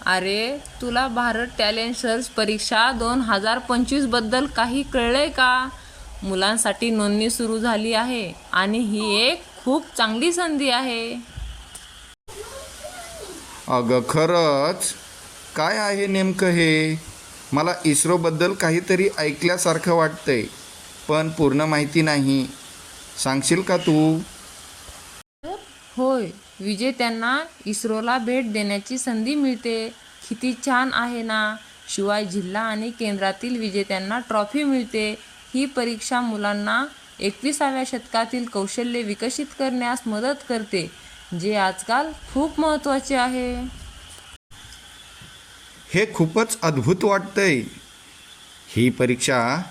अरे, तुला Bharat talent search परीक्षा 2025 बद्दल काही कळलंय का? मुलांसाठी नोंदणी सुरू झाली आहे आणि ही एक खूप चांगली संधी आहे. अगं खरंच? काय आहे नेमकं हे? मला इस्रोबद्दल काहीतरी ऐकल्यासारखं वाटतंय, पण पूर्ण माहिती नाही. सांगशील का तू? होय, विजेत्यांना इस्रोला भेट देण्याची संधी मिळते. किती छान आहे ना? शिवाय जिल्हा आणि केंद्रातील विजेत्यांना ट्रॉफी मिळते. ही परीक्षा मुलांना 21व्या शतकातील कौशल्ये विकसित करण्यास मदत करते, जे आजकाल खूप महत्त्वाचे आहे. हे खूपच अद्भुत वाटतंय. ही परीक्षा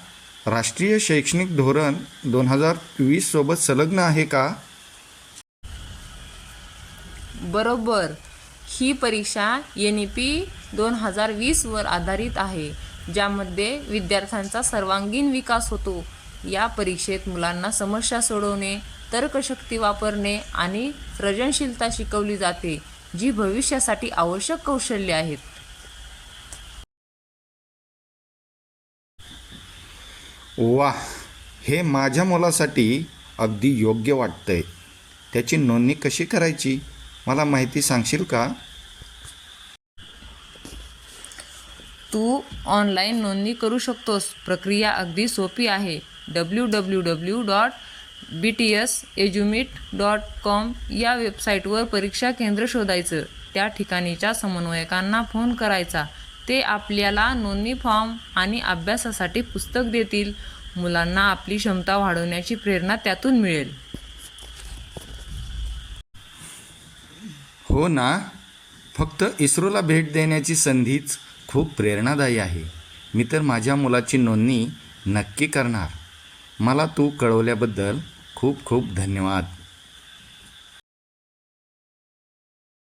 राष्ट्रीय शैक्षणिक धोरण 2020 सोबत संलग्न आहे का? बरोबर. ही परीक्षा NEP 2020 वर आधारित आहे, ज्यामध्ये विद्यार्थ्यांचा सर्वांगीण विकास होतो. या परीक्षेत मुलांना समस्या सोडवणे, तर्कशक्ती वापरणे आणि सृजनशीलता शिकवली जाते, जी भविष्यासाठी आवश्यक कौशल्ये आहेत. वाह! हे माझ्या मुलासाठी अगदी योग्य वाटतंय. त्याची नोंदणी कशी करायची? मला माहिती सांगशील का? तू ऑनलाईन नोंदणी करू शकतोस. प्रक्रिया अगदी सोपी आहे. www.btsedumeet.com या वेबसाईटवर परीक्षा केंद्र शोधायचं. त्या ठिकाणच्या समन्वयकांना फोन करायचा. ते आपल्याला नोंदणी फॉर्म आणि अभ्यासासाठी पुस्तक देतील. मुलांना आपली क्षमता वाढवण्याची प्रेरणा त्यातून मिळेल. हो ना. फक्त इस्रोला भेट देण्याची संधीच खूप प्रेरणादायी आहे. मी तर माझ्या मुलाची नोंदणी नक्की करणार. मला तू कळवल्याबद्दल खूप खूप धन्यवाद.